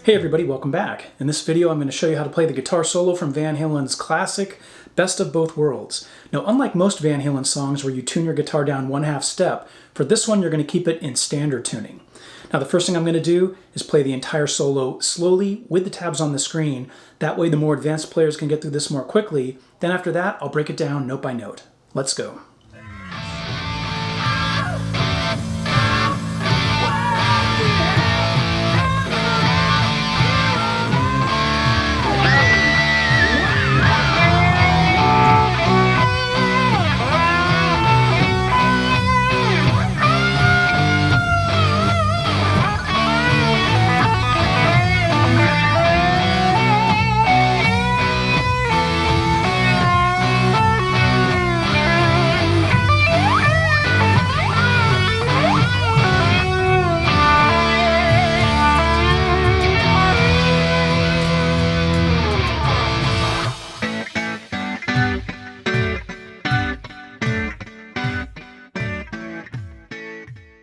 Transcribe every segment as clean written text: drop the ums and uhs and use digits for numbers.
Hey everybody, welcome back. In this video I'm going to show you how to play the guitar solo from Van Halen's classic Best of Both Worlds. Now unlike most Van Halen songs where you tune your guitar down 1/2 step, for this one you're going to keep it in standard tuning. Now the first thing I'm going to do is play the entire solo slowly with the tabs on the screen. That way the more advanced players can get through this more quickly. Then after that I'll break it down note by note. Let's go.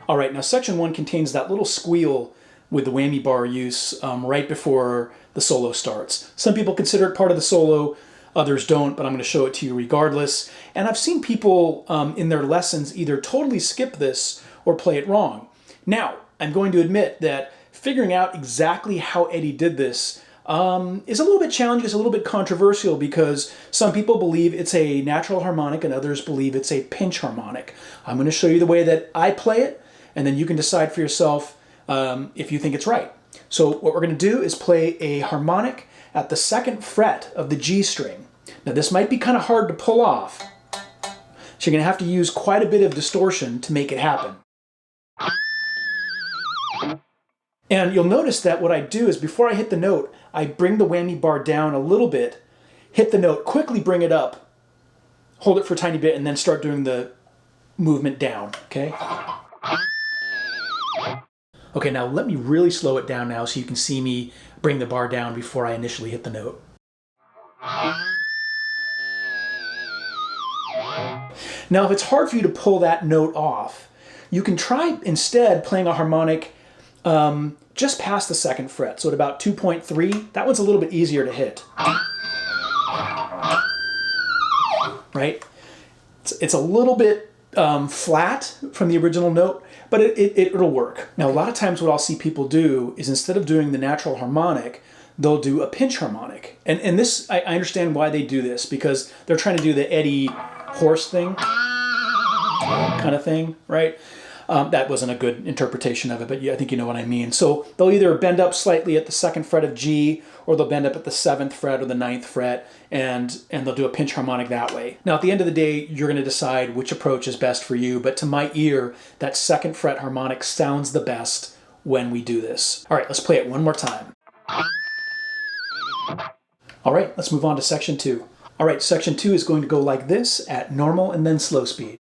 All right, now section 1 contains that little squeal with the whammy bar use right before the solo starts. Some people consider it part of the solo, others don't, but I'm going to show it to you regardless. And I've seen people in their lessons either totally skip this or play it wrong. Now, I'm going to admit that figuring out exactly how Eddie did this is a little bit challenging, it's a little bit controversial because some people believe it's a natural harmonic and others believe it's a pinch harmonic. I'm going to show you the way that I play it, and then you can decide for yourself if you think it's right. So what we're going to do is play a harmonic at the 2nd fret of the G string. Now this might be kind of hard to pull off, so you're going to have to use quite a bit of distortion to make it happen. And you'll notice that what I do is before I hit the note, I bring the whammy bar down a little bit, hit the note, quickly bring it up, hold it for a tiny bit, and then start doing the movement down, okay? Okay, now let me really slow it down now so you can see me bring the bar down before I initially hit the note. Now if it's hard for you to pull that note off, you can try instead playing a harmonic just past the 2nd fret, so at about 2.3. That one's a little bit easier to hit. Right? It's a little bit flat from the original note, but it'll work. Now a lot of times what I'll see people do is instead of doing the natural harmonic, they'll do a pinch harmonic. And this, I understand why they do this, because they're trying to do the Eddie horse thing, kind of thing, right? That wasn't a good interpretation of it, but yeah, I think you know what I mean. So they'll either bend up slightly at the 2nd fret of G, or they'll bend up at the 7th fret or the 9th fret, and they'll do a pinch harmonic that way. Now at the end of the day, you're going to decide which approach is best for you, but to my ear, that 2nd fret harmonic sounds the best when we do this. All right, let's play it one more time. All right, let's move on to section 2. All right, section 2 is going to go like this at normal and then slow speed.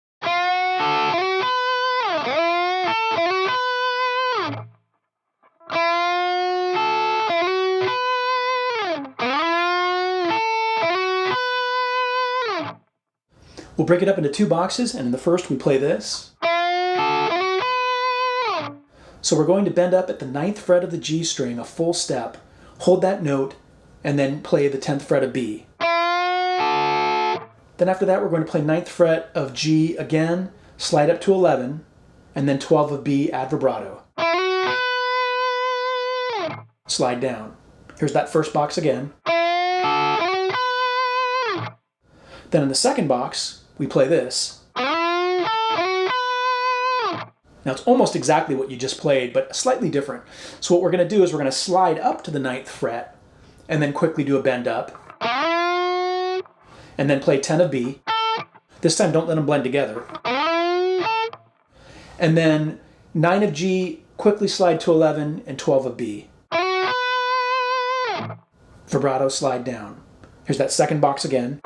We'll break it up into 2 boxes, and in the first we play this. So we're going to bend up at the 9th fret of the G string a full step, hold that note, and then play the 10th fret of B. Then after that we're going to play 9th fret of G again, slide up to 11, and then 12 of B, add vibrato. Slide down. Here's that first box again. Then in the second box, we play this. Now it's almost exactly what you just played, but slightly different. So what we're going to do is we're going to slide up to the 9th fret, and then quickly do a bend up, and then play 10 of B. This time don't let them blend together. And then 9 of G, quickly slide to 11, and 12 of B. Vibrato, slide down. Here's that second box again.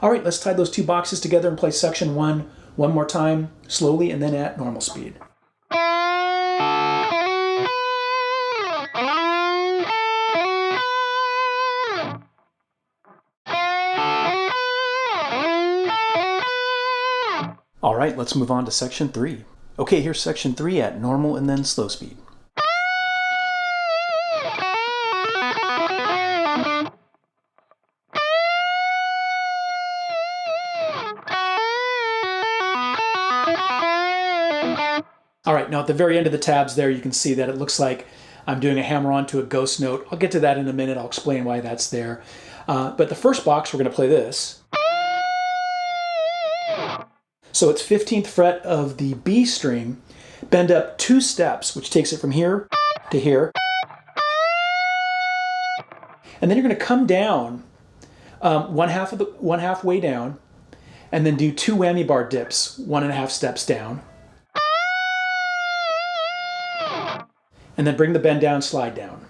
All right, let's tie those 2 boxes together and play section 1 one more time, slowly and then at normal speed. All right, let's move on to section 3. Okay, here's section 3 at normal and then slow speed. All right, now at the very end of the tabs there, you can see that it looks like I'm doing a hammer-on to a ghost note. I'll get to that in a minute. I'll explain why that's there. But the first box, we're going to play this. So it's 15th fret of the B string, bend up 2 steps, which takes it from here to here. And then you're going to come down one half way down, and then do 2 whammy bar dips, 1.5 steps down. And then bring the bend down, slide down.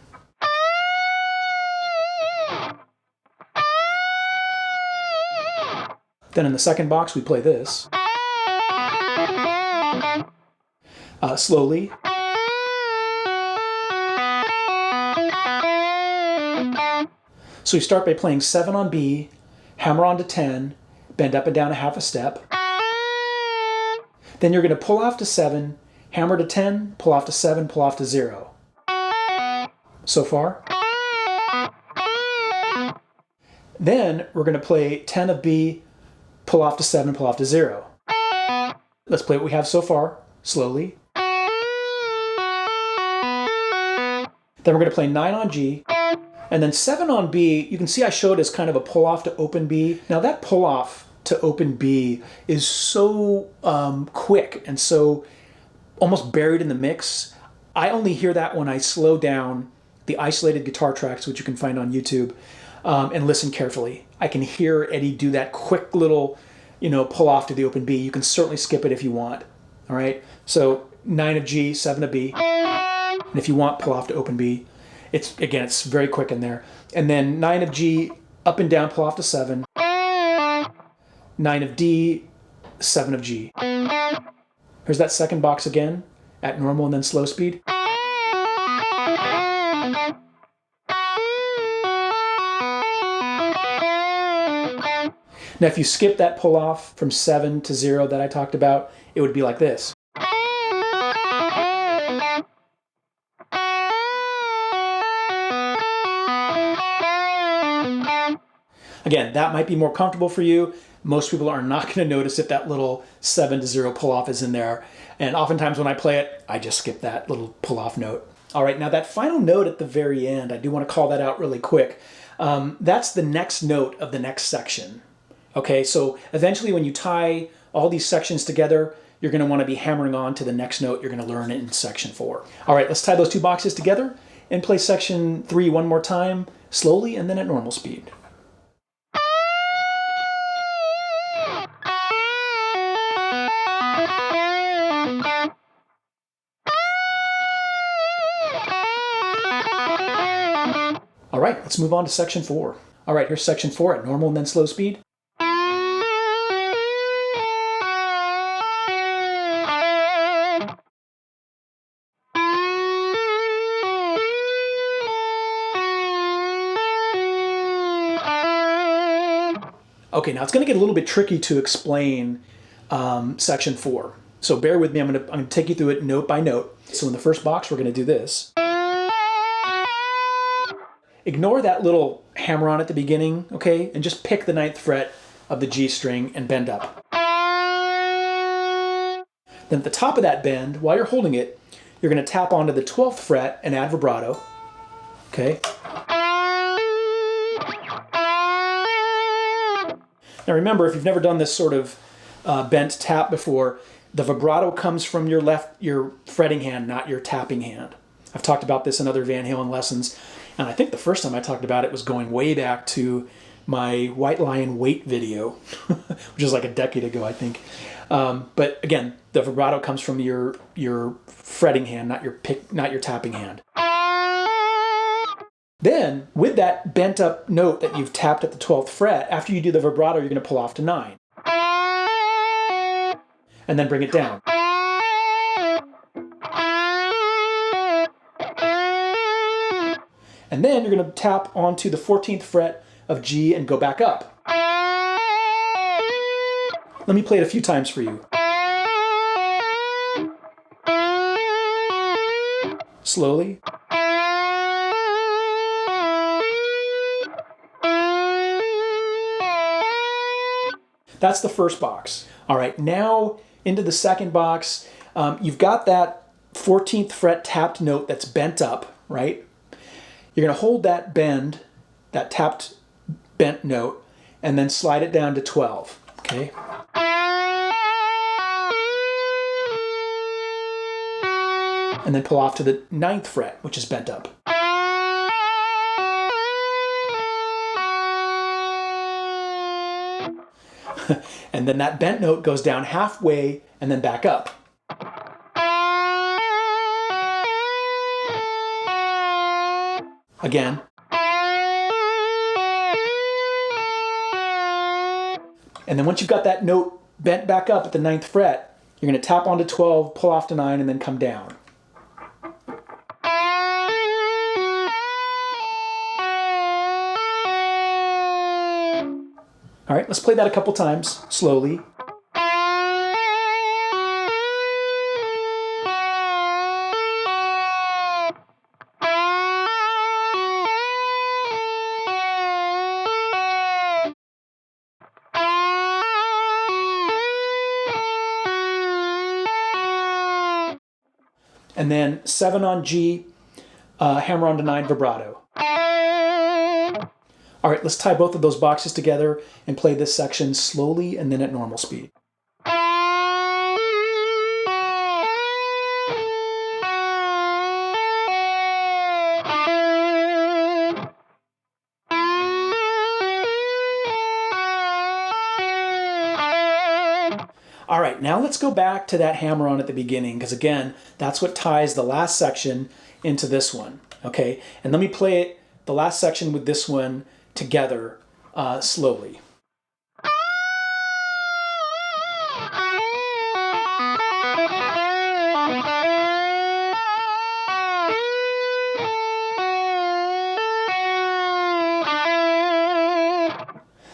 Then in the second box, we play this. Slowly. So you start by playing 7 on B, hammer on to 10, bend up and down 1/2 step. Then you're going to pull off to 7, hammer to 10, pull off to 7, pull off to 0. So far. Then we're going to play 10 of B, pull off to 7, pull off to 0. Let's play what we have so far, slowly. Then we're going to play 9 on G, and then 7 on B. You can see I showed as kind of a pull off to open B. Now that pull off to open B is so quick and so almost buried in the mix. I only hear that when I slow down the isolated guitar tracks, which you can find on YouTube, and listen carefully. I can hear Eddie do that quick little, pull off to the open B. You can certainly skip it if you want. All right. So 9 of G, 7 of B, and if you want, pull off to open B. It's very quick in there. And then 9 of G, up and down, pull off to 7. 9 of D, 7 of G. Here's that second box again at normal and then slow speed. Now if you skip that pull off from 7 to 0 that I talked about, it would be like this. Again, that might be more comfortable for you. Most people are not going to notice if that little 7 to 0 pull off is in there. And oftentimes when I play it, I just skip that little pull off note. All right, now that final note at the very end, I do want to call that out really quick. That's the next note of the next section. Okay, so eventually when you tie all these sections together, you're going to want to be hammering on to the next note you're going to learn in section 4. All right, let's tie those 2 boxes together and play section 3 one more time, slowly and then at normal speed. All right, let's move on to section 4. All right, here's section 4 at normal and then slow speed. Okay, now it's going to get a little bit tricky to explain section 4. So bear with me, I'm going to take you through it note by note. So in the first box, we're going to do this. Ignore that little hammer on at the beginning, okay? And just pick the 9th fret of the G string and bend up. Then at the top of that bend, while you're holding it, you're going to tap onto the 12th fret and add vibrato, okay? Now remember, if you've never done this sort of bent tap before, the vibrato comes from your fretting hand, not your tapping hand. I've talked about this in other Van Halen lessons, and I think the first time I talked about it was going way back to my White Lion Wait video, which is like a decade ago, I think. But again, the vibrato comes from your fretting hand, not your tapping hand. Then, with that bent up note that you've tapped at the 12th fret, after you do the vibrato, you're going to pull off to 9. And then bring it down. And then you're going to tap onto the 14th fret of G and go back up. Let me play it a few times for you. slowly. That's the first box. All right, now into the second box. You've got that 14th fret tapped note that's bent up, right? You're gonna hold that bend, that tapped bent note, and then slide it down to 12, okay? And then pull off to the 9th fret, which is bent up. And then that bent note goes down halfway and then back up. Again. And then once you've got that note bent back up at the 9th fret, you're going to tap onto 12, pull off to 9, and then come down. All right, let's play that a couple times, slowly. And then 7 on G, hammer on to 9 vibrato. All right, let's tie both of those boxes together and play this section slowly and then at normal speed. All right, now let's go back to that hammer on at the beginning, because again, that's what ties the last section into this one, okay? And let me play it, the last section with this one together slowly.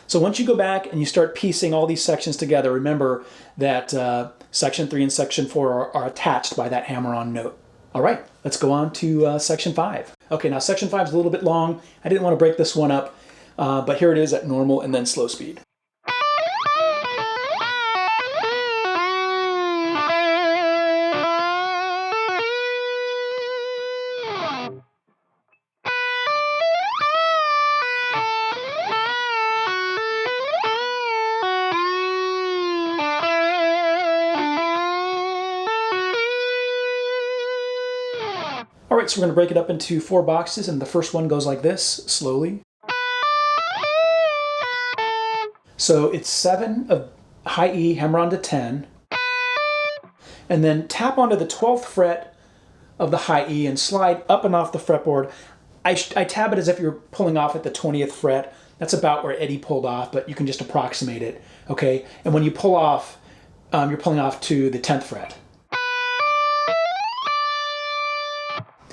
So once you go back and you start piecing all these sections together, remember that section 3 and section 4 are attached by that hammer-on note. All right, let's go on to section 5. Okay, now section 5 is a little bit long. I didn't want to break this one up, but here it is at normal and then slow speed. All right, so we're going to break it up into 4 boxes, and the first one goes like this, slowly. So it's 7 of high E, hammer on to 10, and then tap onto the 12th fret of the high E and slide up and off the fretboard. I tab it as if you're pulling off at the 20th fret. That's about where Eddie pulled off, but you can just approximate it, okay? And when you pull off, you're pulling off to the 10th fret.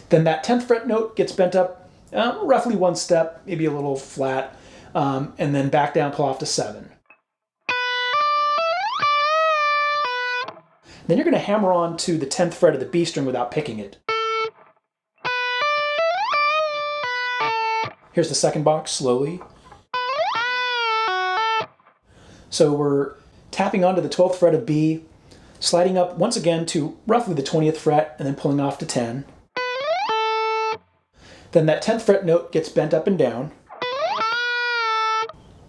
Then that 10th fret note gets bent up roughly 1 step, maybe a little flat, and then back down, pull off to 7. Then you're going to hammer on to the 10th fret of the B string without picking it. Here's the second box, slowly. So we're tapping onto the 12th fret of B, sliding up once again to roughly the 20th fret, and then pulling off to 10. Then that 10th fret note gets bent up and down,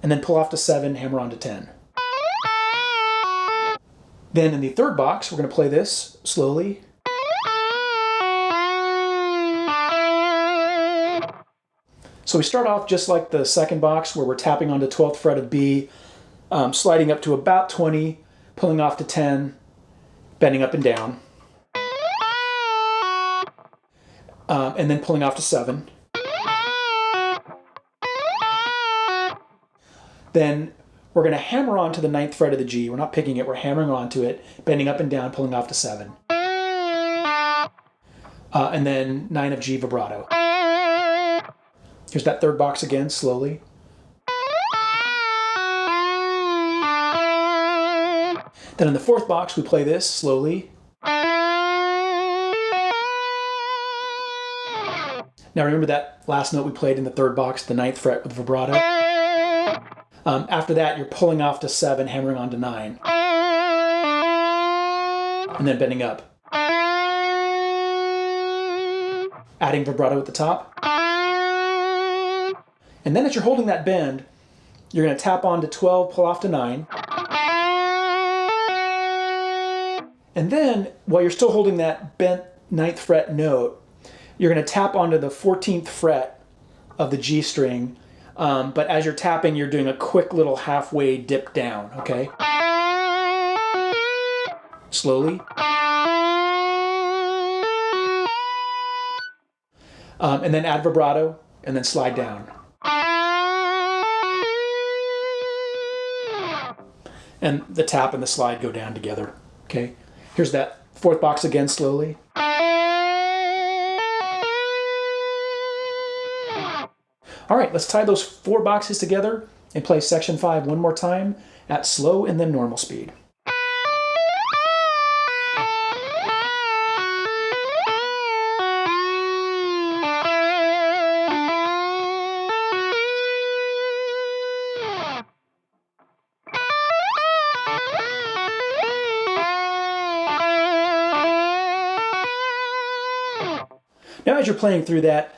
and then pull off to 7, hammer on to 10. Then in the third box, we're going to play this slowly. So we start off just like the second box, where we're tapping on the 12th fret of B, sliding up to about 20, pulling off to 10, bending up and down. And then pulling off to 7. Then we're going to hammer on to the 9th fret of the G. We're not picking it, we're hammering onto it, bending up and down, pulling off to 7. And then 9 of G vibrato. Here's that third box again, slowly. Then in the fourth box, we play this slowly. Now remember that last note we played in the third box, the 9th fret with vibrato? After that, you're pulling off to 7, hammering on to 9. And then bending up. Adding vibrato at the top. And then as you're holding that bend, you're going to tap on to 12, pull off to 9. And then, while you're still holding that bent 9th fret note, you're going to tap onto the 14th fret of the G string. But as you're tapping, you're doing a quick little halfway dip down, okay? Slowly. And then add vibrato, and then slide down. And the tap and the slide go down together, okay? Here's that 4th box again, slowly. All right, let's tie those 4 boxes together and play section 5 one more time at slow and then normal speed. Now as you're playing through that,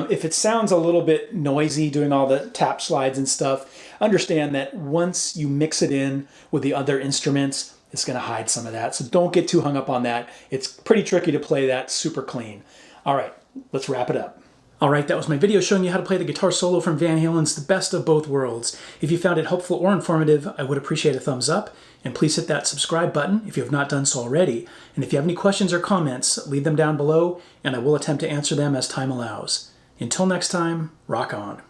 if it sounds a little bit noisy doing all the tap slides and stuff, understand that once you mix it in with the other instruments, it's going to hide some of that. So don't get too hung up on that. It's pretty tricky to play that super clean. All right, let's wrap it up. All right, that was my video showing you how to play the guitar solo from Van Halen's The Best of Both Worlds. If you found it helpful or informative, I would appreciate a thumbs up, and please hit that subscribe button if you have not done so already. And if you have any questions or comments, leave them down below, and I will attempt to answer them as time allows. Until next time, rock on.